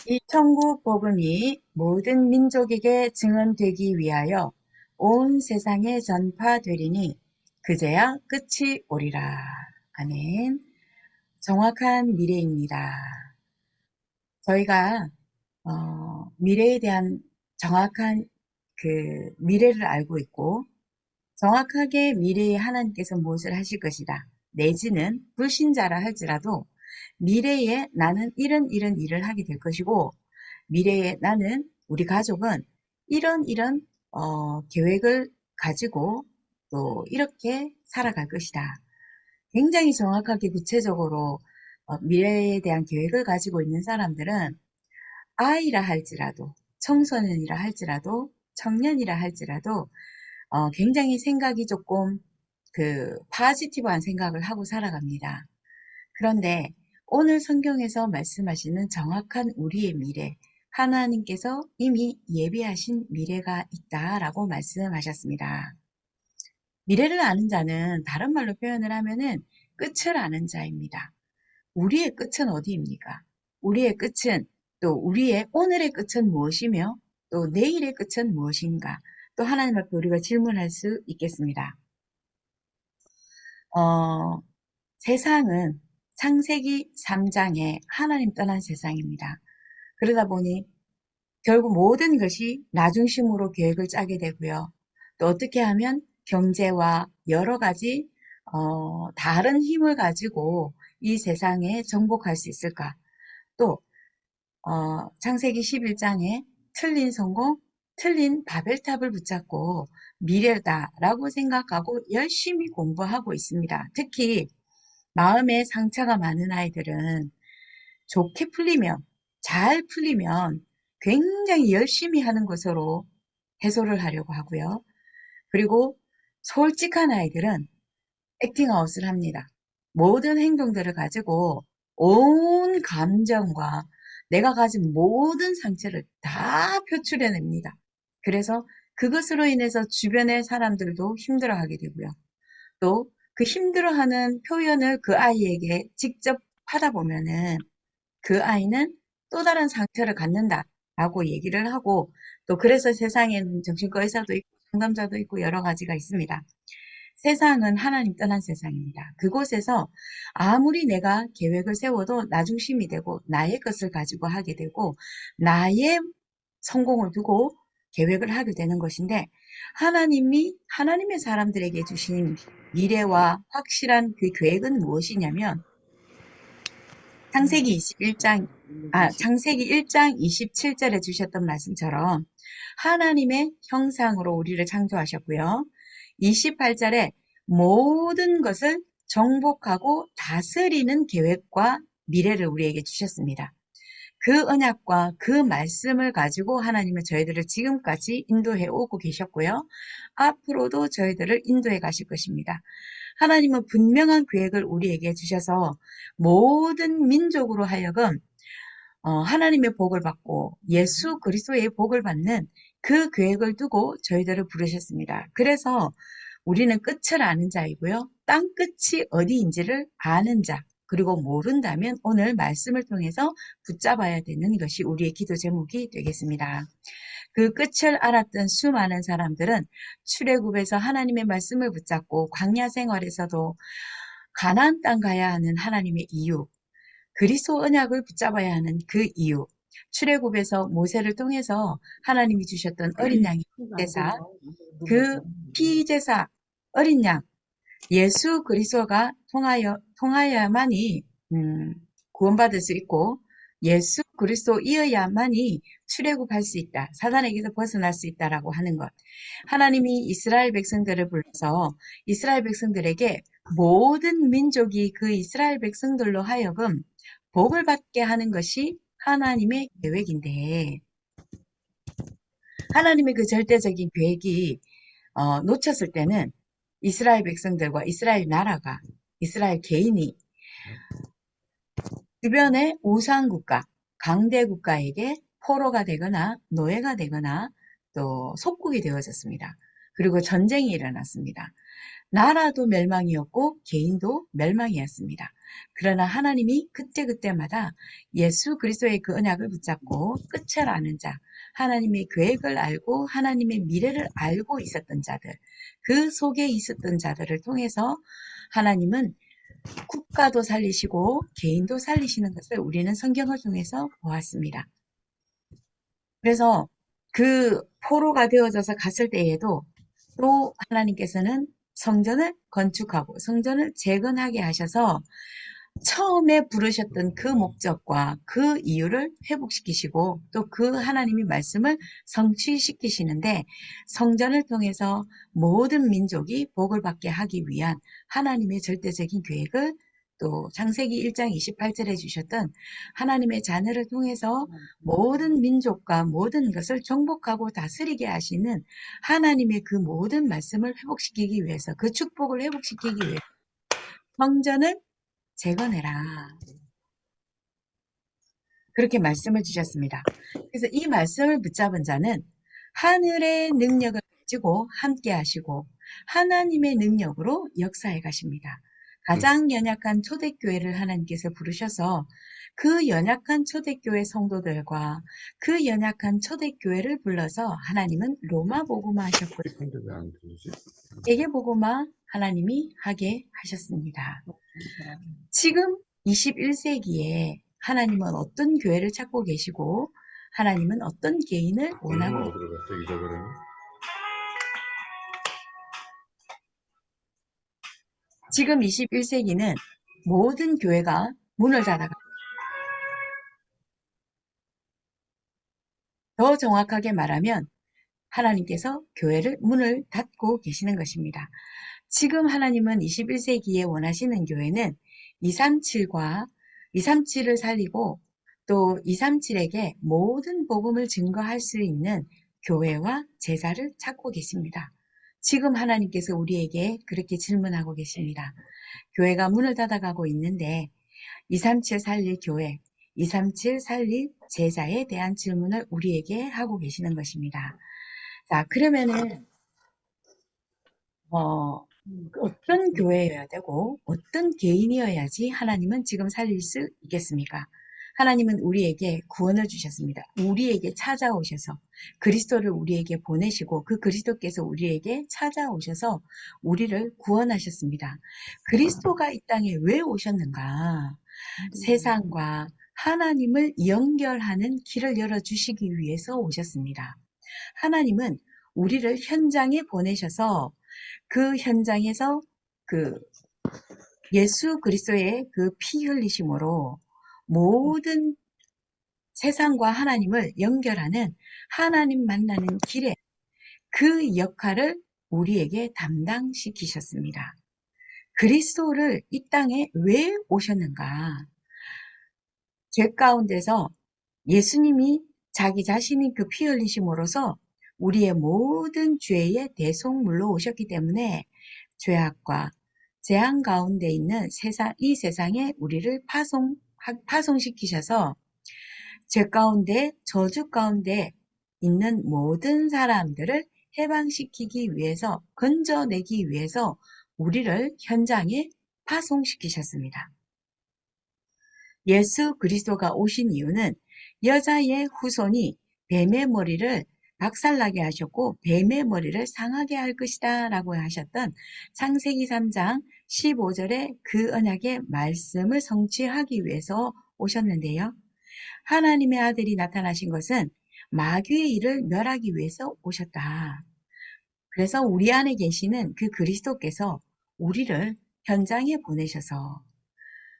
이 천국 복음이 모든 민족에게 증언되기 위하여 온 세상에 전파되리니 그제야 끝이 오리라. 아멘. 정확한 미래입니다. 저희가 미래에 대한 정확한 그 미래를 알고 있고 정확하게 미래에 하나님께서 무엇을 하실 것이다. 내지는 불신자라 할지라도 미래에 나는 이런 일을 하게 될 것이고 미래에 나는 우리 가족은 이런 계획을 가지고 또 이렇게 살아갈 것이다. 굉장히 정확하게 구체적으로 미래에 대한 계획을 가지고 있는 사람들은 아이라 할지라도 청소년이라 할지라도 청년이라 할지라도 굉장히 생각이 조금 파지티브한 생각을 하고 살아갑니다. 그런데 오늘 성경에서 말씀하시는 정확한 우리의 미래, 하나님께서 이미 예비하신 미래가 있다라고 말씀하셨습니다. 미래를 아는 자는 다른 말로 표현을 하면은 끝을 아는 자입니다. 우리의 끝은 어디입니까? 우리의 끝은 또 우리의 오늘의 끝은 무엇이며 또 내일의 끝은 무엇인가? 또 하나님 앞에 우리가 질문할 수 있겠습니다. 어, 세상은 창세기 3장에 하나님 떠난 세상입니다. 그러다 보니 결국 모든 것이 나 중심으로 계획을 짜게 되고요. 또 어떻게 하면 경제와 여러 가지 다른 힘을 가지고 이 세상에 정복할 수 있을까? 또 창세기 11장에 틀린 성공, 틀린 바벨탑을 붙잡고 미래다라고 생각하고 열심히 공부하고 있습니다. 특히 마음에 상처가 많은 아이들은 좋게 풀리면, 잘 풀리면 굉장히 열심히 하는 것으로 해소를 하려고 하고요. 그리고 솔직한 아이들은 액팅아웃을 합니다. 모든 행동들을 가지고 온 감정과 내가 가진 모든 상처를 다 표출해냅니다. 그래서 그것으로 인해서 주변의 사람들도 힘들어하게 되고요. 또 그 힘들어하는 표현을 그 아이에게 직접 하다 보면은 그 아이는 또 다른 상처를 갖는다라고 얘기를 하고 또 그래서 세상에는 정신과 의사도 있고 상담자도 있고 여러 가지가 있습니다. 세상은 하나님 떠난 세상입니다. 그곳에서 아무리 내가 계획을 세워도 나 중심이 되고 나의 것을 가지고 하게 되고 나의 성공을 두고 계획을 하게 되는 것인데 하나님이 하나님의 사람들에게 주신 미래와 확실한 그 계획은 무엇이냐면 창세기 1장 27절에 주셨던 말씀처럼 하나님의 형상으로 우리를 창조하셨고요. 28절에 모든 것을 정복하고 다스리는 계획과 미래를 우리에게 주셨습니다. 그 언약과 그 말씀을 가지고 하나님은 저희들을 지금까지 인도해 오고 계셨고요. 앞으로도 저희들을 인도해 가실 것입니다. 하나님은 분명한 계획을 우리에게 주셔서 모든 민족으로 하여금 하나님의 복을 받고 예수 그리스도의 복을 받는 그 계획을 두고 저희들을 부르셨습니다. 그래서 우리는 끝을 아는 자이고요. 땅 끝이 어디인지를 아는 자. 그리고 모른다면 오늘 말씀을 통해서 붙잡아야 되는 것이 우리의 기도 제목이 되겠습니다. 그 끝을 알았던 수많은 사람들은 출애굽에서 하나님의 말씀을 붙잡고 광야 생활에서도 가나안 땅 가야 하는 하나님의 이유, 그리스도 언약을 붙잡아야 하는 그 이유, 출애굽에서 모세를 통해서 하나님이 주셨던 어린 양의 제사, 그 피제사 어린 양 예수 그리스도가 통하여야만이 구원받을 수 있고 예수 그리스도이어야만이 출애굽할 수 있다. 사단에게서 벗어날 수 있다라고 하는 것. 하나님이 이스라엘 백성들을 불러서 이스라엘 백성들에게 모든 민족이 그 이스라엘 백성들로 하여금 복을 받게 하는 것이 하나님의 계획인데 하나님의 그 절대적인 계획이 놓쳤을 때는 이스라엘 백성들과 이스라엘 나라가 이스라엘 개인이 주변의 우상국가, 강대국가에게 포로가 되거나 노예가 되거나 또 속국이 되어졌습니다. 그리고 전쟁이 일어났습니다. 나라도 멸망이었고 개인도 멸망이었습니다. 그러나 하나님이 그때그때마다 예수 그리스도의 그 언약을 붙잡고 끝을 아는 자, 하나님의 계획을 알고 하나님의 미래를 알고 있었던 자들, 그 속에 있었던 자들을 통해서 하나님은 국가도 살리시고 개인도 살리시는 것을 우리는 성경을 통해서 보았습니다. 그래서 그 포로가 되어져서 갔을 때에도 또 하나님께서는 성전을 건축하고 성전을 재건하게 하셔서 처음에 부르셨던 그 목적과 그 이유를 회복시키시고 또 그 하나님의 말씀을 성취시키시는데 성전을 통해서 모든 민족이 복을 받게 하기 위한 하나님의 절대적인 계획을 또 창세기 1장 28절에 주셨던 하나님의 자녀를 통해서 모든 민족과 모든 것을 정복하고 다스리게 하시는 하나님의 그 모든 말씀을 회복시키기 위해서 그 축복을 회복시키기 위해 성전을 재건해라. 그렇게 말씀을 주셨습니다. 그래서 이 말씀을 붙잡은 자는 하늘의 능력을 가지고 함께 하시고 하나님의 능력으로 역사해 가십니다. 가장 연약한 초대교회를 하나님께서 부르셔서 그 연약한 초대교회 성도들과 그 연약한 초대교회를 불러서 하나님은 로마 복음화 하셨고 근데 왜 안 들리지? 세계 복음화 하나님이 하게 하셨습니다. 지금 21세기에 하나님은 어떤 교회를 찾고 계시고 하나님은 어떤 개인을 원하고 어디로 갔어? 잊어버렸네. 지금 21세기는 모든 교회가 문을 닫아가 더 정확하게 말하면 하나님께서 교회를 문을 닫고 계시는 것입니다. 지금 하나님은 21세기에 원하시는 교회는 237과 237을 살리고 또 237에게 모든 복음을 증거할 수 있는 교회와 제자를 찾고 계십니다. 지금 하나님께서 우리에게 그렇게 질문하고 계십니다. 교회가 문을 닫아가고 있는데 237 살릴 교회, 237 살릴 제자에 대한 질문을 우리에게 하고 계시는 것입니다. 자, 그러면은 어떤 교회여야 되고 어떤 개인이어야지 하나님은 지금 살릴 수 있겠습니까? 하나님은 우리에게 구원을 주셨습니다. 우리에게 찾아오셔서 그리스도를 우리에게 보내시고 그 그리스도께서 우리에게 찾아오셔서 우리를 구원하셨습니다. 그리스도가 이 땅에 왜 오셨는가? 세상과 하나님을 연결하는 길을 열어주시기 위해서 오셨습니다. 하나님은 우리를 현장에 보내셔서 그 현장에서 그 예수 그리스도의 그 피 흘리심으로 모든 세상과 하나님을 연결하는 하나님 만나는 길에 그 역할을 우리에게 담당시키셨습니다. 그리스도를 이 땅에 왜 오셨는가? 죄 가운데서 예수님이 자기 자신이 그 피 흘리심으로써 우리의 모든 죄의 대속물로 오셨기 때문에 죄악과 재앙 가운데 있는 이 세상에 우리를 파송시키셔서 죄 가운데, 저주 가운데 있는 모든 사람들을 해방시키기 위해서, 건져내기 위해서 우리를 현장에 파송시키셨습니다. 예수 그리스도가 오신 이유는 여자의 후손이 뱀의 머리를 박살나게 하셨고 뱀의 머리를 상하게 할 것이다 라고 하셨던 창세기 3장 15절의 그 언약의 말씀을 성취하기 위해서 오셨는데요. 하나님의 아들이 나타나신 것은 마귀의 일을 멸하기 위해서 오셨다. 그래서 우리 안에 계시는 그 그리스도께서 우리를 현장에 보내셔서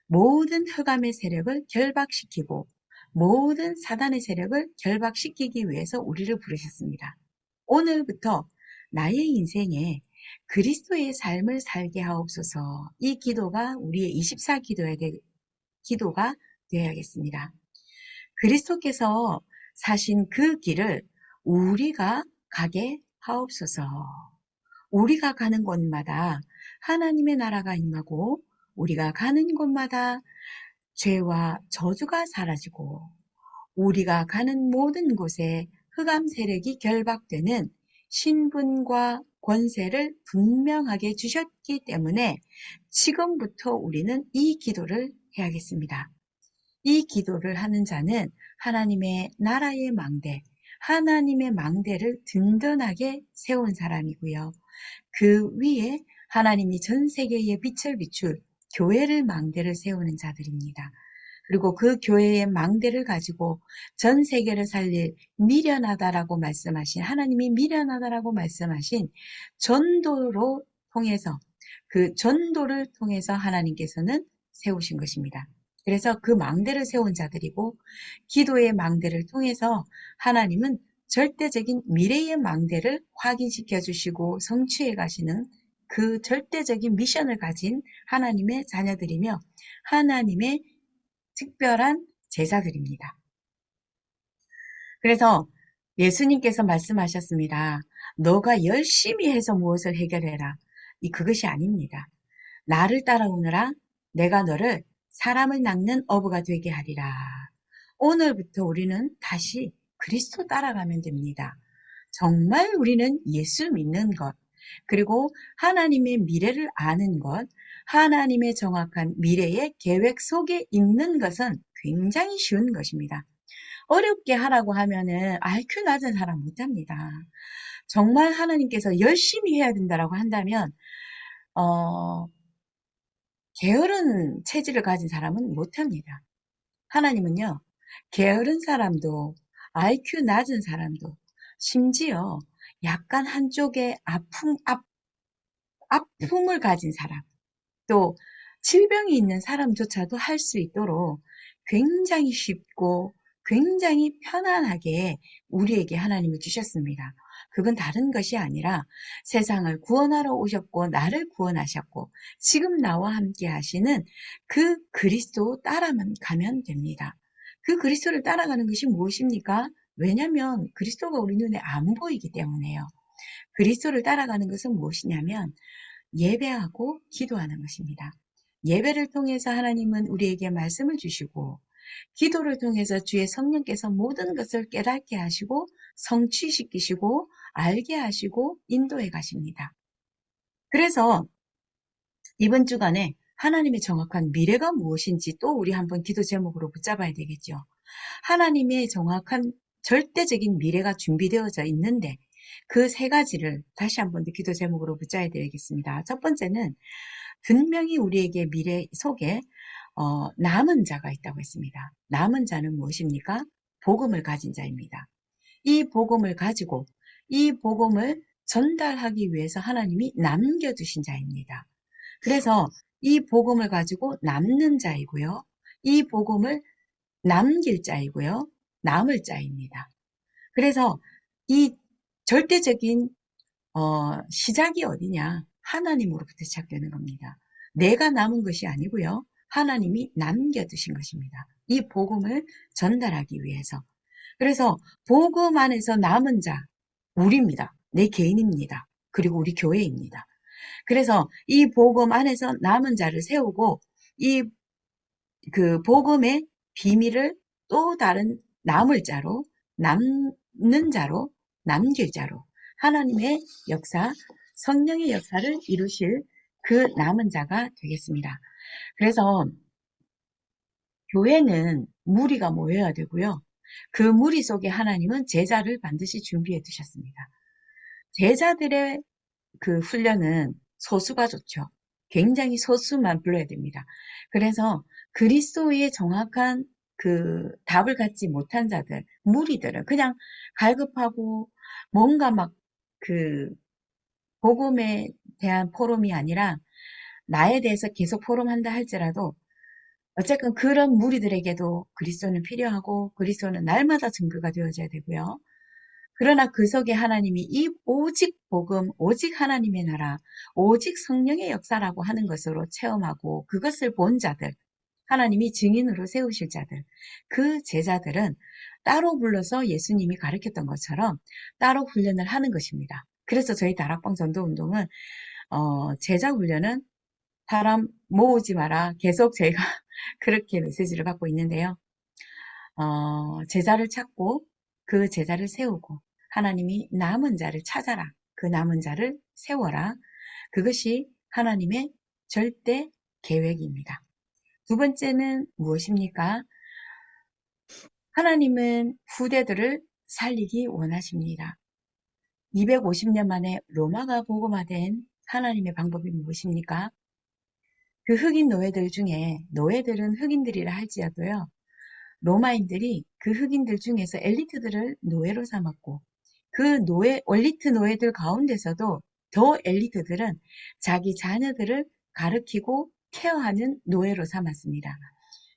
모든 흑암의 세력을 결박시키고 모든 사단의 세력을 결박시키기 위해서 우리를 부르셨습니다. 오늘부터 나의 인생에 그리스도의 삶을 살게 하옵소서. 이 기도가 우리의 24기도가 되어야겠습니다. 그리스도께서 사신 그 길을 우리가 가게 하옵소서. 우리가 가는 곳마다 하나님의 나라가 임하고 우리가 가는 곳마다 죄와 저주가 사라지고 우리가 가는 모든 곳에 흑암 세력이 결박되는 신분과 권세를 분명하게 주셨기 때문에 지금부터 우리는 이 기도를 해야겠습니다. 이 기도를 하는 자는 하나님의 나라의 망대, 하나님의 망대를 든든하게 세운 사람이고요. 그 위에 하나님이 전 세계에 빛을 비출 교회를 망대를 세우는 자들입니다. 그리고 그 교회의 망대를 가지고 전 세계를 살릴 미련하다라고 말씀하신, 하나님이 미련하다라고 말씀하신 전도로 통해서, 그 전도를 통해서 하나님께서는 세우신 것입니다. 그래서 그 망대를 세운 자들이고, 기도의 망대를 통해서 하나님은 절대적인 미래의 망대를 확인시켜 주시고 성취해 가시는 그 절대적인 미션을 가진 하나님의 자녀들이며 하나님의 특별한 제자들입니다. 그래서 예수님께서 말씀하셨습니다. 너가 열심히 해서 무엇을 해결해라. 그것이 아닙니다. 나를 따라오너라. 내가 너를 사람을 낚는 어부가 되게 하리라. 오늘부터 우리는 다시 그리스도 따라가면 됩니다. 정말 우리는 예수 믿는 것, 그리고 하나님의 미래를 아는 것, 하나님의 정확한 미래의 계획 속에 있는 것은 굉장히 쉬운 것입니다. 어렵게 하라고 하면은 IQ 낮은 사람 못합니다. 정말 하나님께서 열심히 해야 된다라고 한다면 게으른 체질을 가진 사람은 못합니다. 하나님은요, 게으른 사람도, IQ 낮은 사람도, 심지어 약간 한쪽에 아픔을 가진 사람, 또 질병이 있는 사람조차도 할 수 있도록 굉장히 쉽고 굉장히 편안하게 우리에게 하나님을 주셨습니다. 그건 다른 것이 아니라 세상을 구원하러 오셨고 나를 구원하셨고 지금 나와 함께 하시는 그 그리스도 따라만 가면 됩니다. 그 그리스도를 따라가는 것이 무엇입니까? 왜냐하면 그리스도가 우리 눈에 안 보이기 때문에요. 그리스도를 따라가는 것은 무엇이냐면 예배하고 기도하는 것입니다. 예배를 통해서 하나님은 우리에게 말씀을 주시고 기도를 통해서 주의 성령께서 모든 것을 깨닫게 하시고 성취시키시고 알게 하시고 인도해 가십니다. 그래서 이번 주간에 하나님의 정확한 미래가 무엇인지 또 우리 한번 기도 제목으로 붙잡아야 되겠죠. 하나님의 정확한 절대적인 미래가 준비되어져 있는데 그 세 가지를 다시 한번 더 기도 제목으로 붙잡아야 되겠습니다. 첫 번째는 분명히 우리에게 미래 속에 남은 자가 있다고 했습니다. 남은 자는 무엇입니까? 복음을 가진 자입니다. 이 복음을 가지고 이 복음을 전달하기 위해서 하나님이 남겨두신 자입니다. 그래서 이 복음을 가지고 남는 자이고요. 이 복음을 남길 자이고요. 남을 자입니다. 그래서 이 절대적인 시작이 어디냐? 하나님으로부터 시작되는 겁니다. 내가 남은 것이 아니고요. 하나님이 남겨두신 것입니다. 이 복음을 전달하기 위해서. 그래서 복음 안에서 남은 자, 우리입니다. 내 개인입니다. 그리고 우리 교회입니다. 그래서 이 복음 안에서 남은 자를 세우고 이 그 복음의 비밀을 또 다른 남을 자로, 남는 자로, 남길 자로 하나님의 역사, 성령의 역사를 이루실 그 남은 자가 되겠습니다. 그래서 교회는 무리가 모여야 되고요. 그 무리 속에 하나님은 제자를 반드시 준비해 두셨습니다. 제자들의 그 훈련은 소수가 좋죠. 굉장히 소수만 불러야 됩니다. 그래서 그리스도의 정확한 그 답을 갖지 못한 자들, 무리들은 그냥 갈급하고 뭔가 막 그 복음에 대한 포럼이 아니라 나에 대해서 계속 포럼한다 할지라도 어쨌든 그런 무리들에게도 그리스도는 필요하고 그리스도는 날마다 증거가 되어져야 되고요. 그러나 그 속에 하나님이 이 오직 복음, 오직 하나님의 나라, 오직 성령의 역사라고 하는 것으로 체험하고 그것을 본 자들, 하나님이 증인으로 세우실 자들, 그 제자들은 따로 불러서 예수님이 가르쳤던 것처럼 따로 훈련을 하는 것입니다. 그래서 저희 다락방 전도운동은 제자 훈련은 사람 모으지 마라. 계속 저희가 그렇게 메시지를 받고 있는데요. 제자를 찾고 그 제자를 세우고 하나님이 남은 자를 찾아라. 그 남은 자를 세워라. 그것이 하나님의 절대 계획입니다. 두 번째는 무엇입니까? 하나님은 후대들을 살리기 원하십니다. 250년 만에 로마가 복음화된 하나님의 방법이 무엇입니까? 그 흑인 노예들 중에 노예들은 흑인들이라 할지라도요. 로마인들이 그 흑인들 중에서 엘리트들을 노예로 삼았고 그 엘리트 노예들 가운데서도 더 엘리트들은 자기 자녀들을 가르치고 케어하는 노예로 삼았습니다.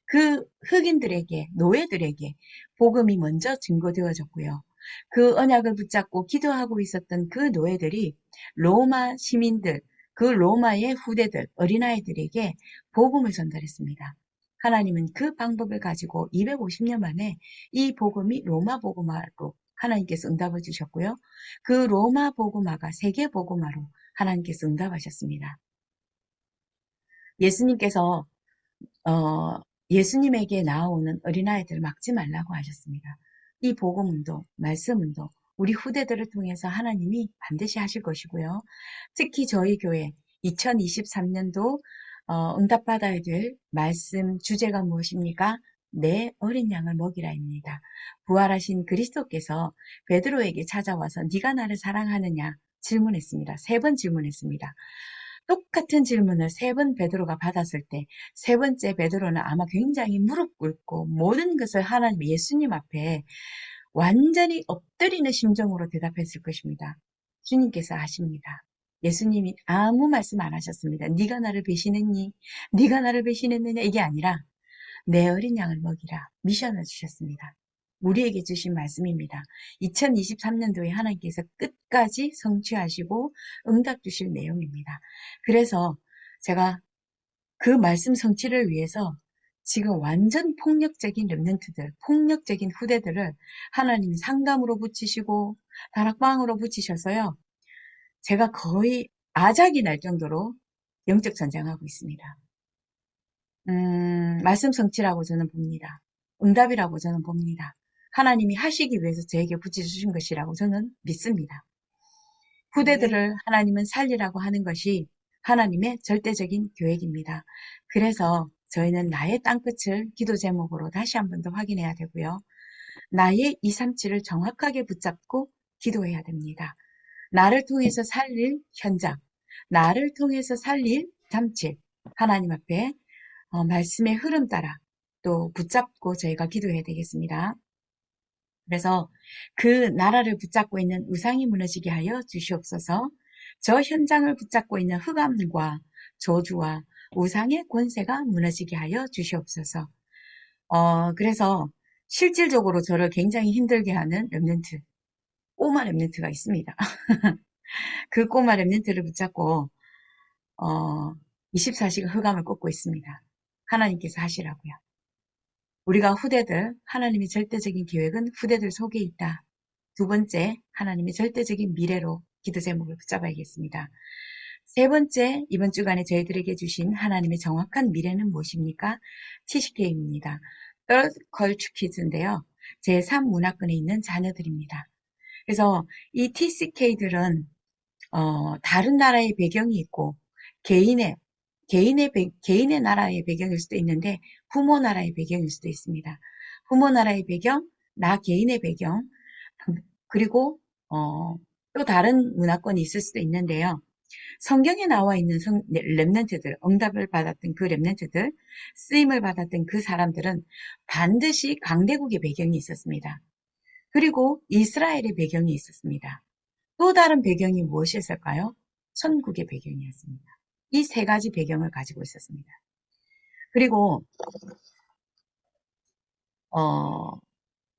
그 흑인들에게, 노예들에게 복음이 먼저 증거되어졌고요. 그 언약을 붙잡고 기도하고 있었던 그 노예들이 로마 시민들, 그 로마의 후대들, 어린아이들에게 복음을 전달했습니다. 하나님은 그 방법을 가지고 250년 만에 이 복음이 로마 복음화로 하나님께서 응답을 주셨고요. 그 로마 복음화가 세계 복음화로 하나님께서 응답하셨습니다. 예수님께서 예수님에게 나오는 어린아이들을 막지 말라고 하셨습니다. 이 복음운동, 말씀운동, 우리 후대들을 통해서 하나님이 반드시 하실 것이고요. 특히 저희 교회 2023년도 응답받아야 될 말씀 주제가 무엇입니까? 내 어린 양을 먹이라입니다. 부활하신 그리스도께서 베드로에게 찾아와서 네가 나를 사랑하느냐 질문했습니다. 3번 질문했습니다. 똑같은 질문을 3번 베드로가 받았을 때 세 번째 베드로는 아마 굉장히 무릎 꿇고 모든 것을 하나님 예수님 앞에 완전히 엎드리는 심정으로 대답했을 것입니다. 주님께서 아십니다. 예수님이 아무 말씀 안 하셨습니다. 네가 나를 배신했니? 네가 나를 배신했느냐? 이게 아니라 내 어린 양을 먹이라 미션을 주셨습니다. 우리에게 주신 말씀입니다. 2023년도에 하나님께서 끝까지 성취하시고 응답 주실 내용입니다. 그래서 제가 그 말씀 성취를 위해서 지금 완전 폭력적인 렘넌트들, 폭력적인 후대들을 하나님이 상담으로 붙이시고 다락방으로 붙이셔서요. 제가 거의 아작이 날 정도로 영적 전쟁하고 있습니다. 말씀 성취라고 저는 봅니다. 응답이라고 저는 봅니다. 하나님이 하시기 위해서 저에게 붙여주신 것이라고 저는 믿습니다. 후대들을 하나님은 살리라고 하는 것이 하나님의 절대적인 계획입니다. 그래서 저희는 나의 땅끝을 기도 제목으로 다시 한 번 더 확인해야 되고요. 나의 237을 정확하게 붙잡고 기도해야 됩니다. 나를 통해서 살릴 현장, 나를 통해서 살릴 잠칠, 하나님 앞에 말씀의 흐름 따라 또 붙잡고 저희가 기도해야 되겠습니다. 그래서 그 나라를 붙잡고 있는 우상이 무너지게 하여 주시옵소서. 저 현장을 붙잡고 있는 흑암과 저주와 우상의 권세가 무너지게 하여 주시옵소서. 그래서 실질적으로 저를 굉장히 힘들게 하는 렘넌트, 꼬마 렘넌트가 있습니다. 그 꼬마 렘넌트를 붙잡고 24시간 흑암을 꽂고 있습니다. 하나님께서 하시라고요. 우리가 후대들, 하나님의 절대적인 계획은 후대들 속에 있다. 두 번째, 하나님의 절대적인 미래로 기도 제목을 붙잡아야겠습니다. 세 번째, 이번 주간에 저희들에게 주신 하나님의 정확한 미래는 무엇입니까? TCK입니다. Third Culture Kids인데요. 제3문화권에 있는 자녀들입니다. 그래서 이 TCK들은 다른 나라의 배경이 있고 개인의 나라의 배경일 수도 있는데 부모 나라의 배경일 수도 있습니다. 부모 나라의 배경, 나 개인의 배경, 그리고 또 다른 문화권이 있을 수도 있는데요. 성경에 나와 있는 렘넌트들, 응답을 받았던 그 렘넌트들, 쓰임을 받았던 그 사람들은 반드시 강대국의 배경이 있었습니다. 그리고 이스라엘의 배경이 있었습니다. 또 다른 배경이 무엇이었을까요? 천국의 배경이었습니다. 이 세 가지 배경을 가지고 있었습니다. 그리고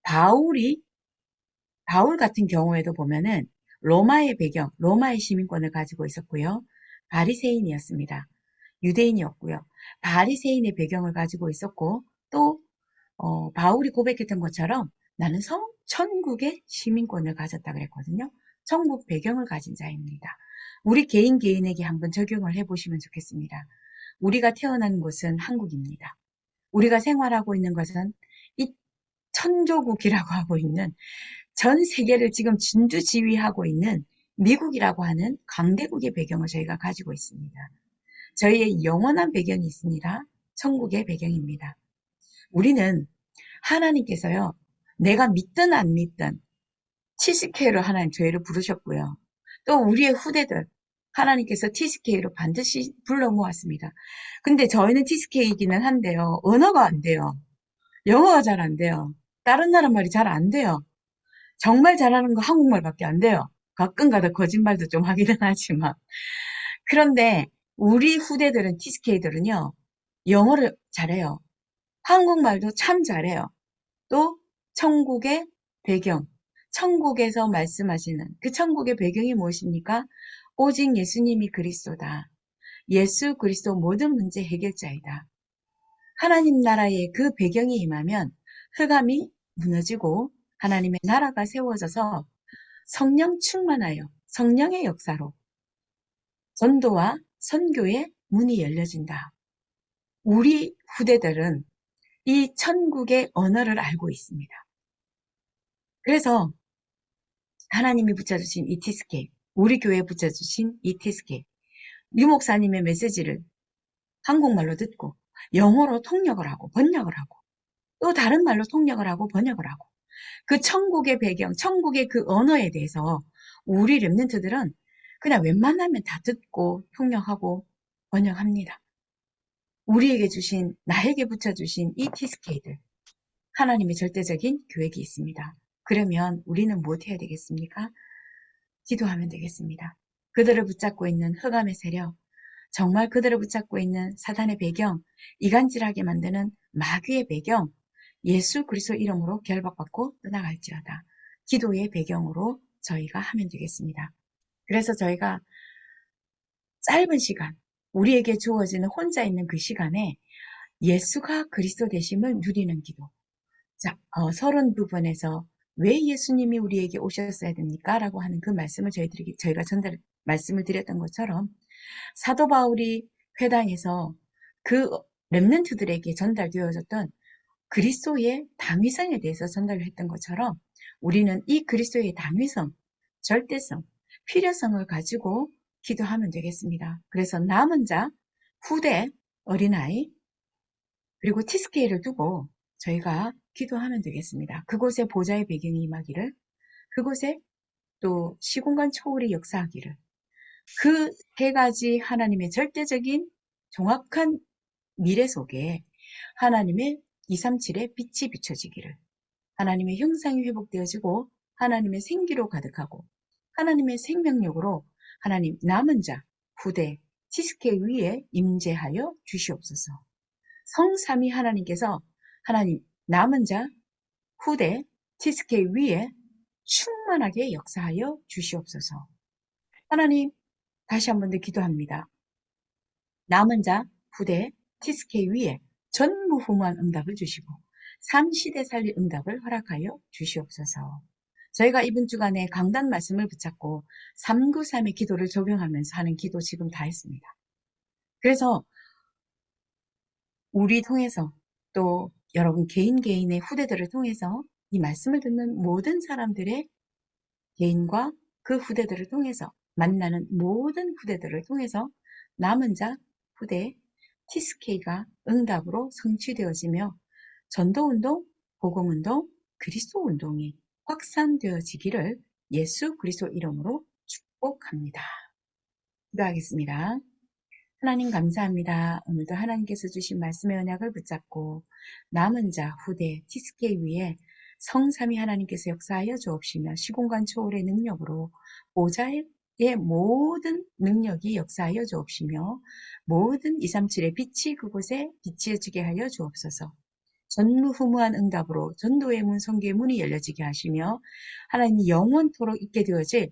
바울 같은 경우에도 보면은 로마의 배경, 로마의 시민권을 가지고 있었고요. 바리새인이었습니다. 유대인이었고요. 바리새인의 배경을 가지고 있었고 또 바울이 고백했던 것처럼 나는 천국의 시민권을 가졌다 그랬거든요. 천국 배경을 가진 자입니다. 우리 개인에게 한번 적용을 해보시면 좋겠습니다. 우리가 태어난 곳은 한국입니다. 우리가 생활하고 있는 것은 이 천조국이라고 하고 있는 전 세계를 지금 진두지휘하고 있는 미국이라고 하는 강대국의 배경을 저희가 가지고 있습니다. 저희의 영원한 배경이 있습니다. 천국의 배경입니다. 우리는 하나님께서요, 내가 믿든 안 믿든 TCK로 하나님 저희를 부르셨고요. 또 우리의 후대들, 하나님께서 TCK로 반드시 불러 모았습니다. 근데 저희는 TCK이기는 한데요, 언어가 안 돼요. 영어가 잘 안 돼요. 다른 나라 말이 잘 안 돼요. 정말 잘하는 거 한국말밖에 안 돼요. 가끔가다 거짓말도 좀 하기는 하지만. 그런데 우리 후대들은, TCK들은요, 영어를 잘해요. 한국말도 참 잘해요. 또 천국의 배경, 천국에서 말씀하시는 그 천국의 배경이 무엇입니까? 오직 예수님이 그리스도다. 예수 그리스도 모든 문제 해결자이다. 하나님 나라의 그 배경이 임하면 흑암이 무너지고 하나님의 나라가 세워져서 성령 충만하여 성령의 역사로 전도와 선교의 문이 열려진다. 우리 후대들은 이 천국의 언어를 알고 있습니다. 그래서 하나님이 붙여주신 이 티스케, 우리 교회에 붙여주신 이 티스케, 유 목사님의 메시지를 한국말로 듣고 영어로 통역을 하고 번역을 하고 또 다른 말로 통역을 하고 번역을 하고 그 천국의 배경, 천국의 그 언어에 대해서 우리 랩런트들은 그냥 웬만하면 다 듣고 통역하고 번역합니다. 우리에게 주신, 나에게 붙여주신 이 티스케이들, 하나님의 절대적인 계획이 있습니다. 그러면 우리는 뭐 해야 되겠습니까? 기도하면 되겠습니다. 그들을 붙잡고 있는 흑암의 세력, 정말 그들을 붙잡고 있는 사단의 배경, 이간질하게 만드는 마귀의 배경, 예수 그리스도 이름으로 결박받고 떠나갈지어다. 기도의 배경으로 저희가 하면 되겠습니다. 그래서 저희가 짧은 시간, 우리에게 주어지는 혼자 있는 그 시간에 예수가 그리스도 되심을 누리는 기도. 자, 서론 부분에서 왜 예수님이 우리에게 오셨어야 됩니까? 라고 하는 그 말씀을 저희가 말씀을 드렸던 것처럼 사도 바울이 회당에서 그 렘넌트들에게 전달되어졌던 그리스도의 당위성에 대해서 전달을 했던 것처럼 우리는 이 그리스도의 당위성, 절대성, 필요성을 가지고 기도하면 되겠습니다. 그래서 남은 자, 후대, 어린아이, 그리고 티스케이를 두고 저희가 기도하면 되겠습니다. 그곳에 보좌의 배경이 임하기를, 그곳에 또 시공간 초월이 역사하기를, 그 세 가지 하나님의 절대적인 정확한 미래 속에 하나님의 237의 빛이 비춰지기를, 하나님의 형상이 회복되어지고 하나님의 생기로 가득하고 하나님의 생명력으로 하나님 남은 자, 후대, 티스케 위에 임재하여 주시옵소서. 성삼위 하나님께서 하나님 남은 자, 후대, 티스케 위에 충만하게 역사하여 주시옵소서. 하나님 다시 한 번 더 기도합니다. 남은 자, 후대, 티스케 위에 전무후무한 응답을 주시고 삼시대 살릴 응답을 허락하여 주시옵소서. 저희가 이번 주간에 강단 말씀을 붙잡고 393의 기도를 적용하면서 하는 기도 지금 다 했습니다. 그래서 우리 통해서 또 여러분 개인의 후대들을 통해서 이 말씀을 듣는 모든 사람들의 개인과 그 후대들을 통해서 만나는 모든 후대들을 통해서 남은 자 후대 TSK가 응답으로 성취되어지며 전도운동, 복음운동, 그리스도운동이 확산되어지기를 예수 그리스도 이름으로 축복합니다. 기도하겠습니다. 하나님 감사합니다. 오늘도 하나님께서 주신 말씀의 언약을 붙잡고 남은 자 후대 TSK 위에 성삼위 하나님께서 역사하여 주옵시며 시공간 초월의 능력으로 보좌의 모든 능력이 역사하여 주옵시며 모든 237의 빛이 그곳에 비치어지게 하여 주옵소서. 전무후무한 응답으로 전도의 문, 선교의 문이 열려지게 하시며 하나님 영원토록 있게 되어질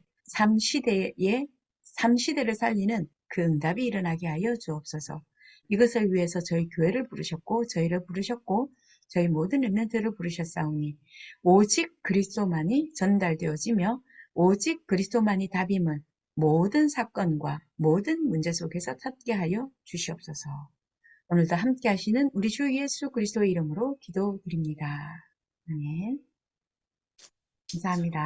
삼시대를 살리는 그 응답이 일어나게 하여 주옵소서. 이것을 위해서 저희 교회를 부르셨고 저희를 부르셨고 저희 모든 렘넌트를 부르셨사오니 오직 그리스도만이 전달되어지며 오직 그리스도만이 답임을 모든 사건과 모든 문제 속에서 찾게 하여 주시옵소서. 오늘도 함께 하시는 우리 주 예수 그리스도의 이름으로 기도드립니다. 아멘. 감사합니다.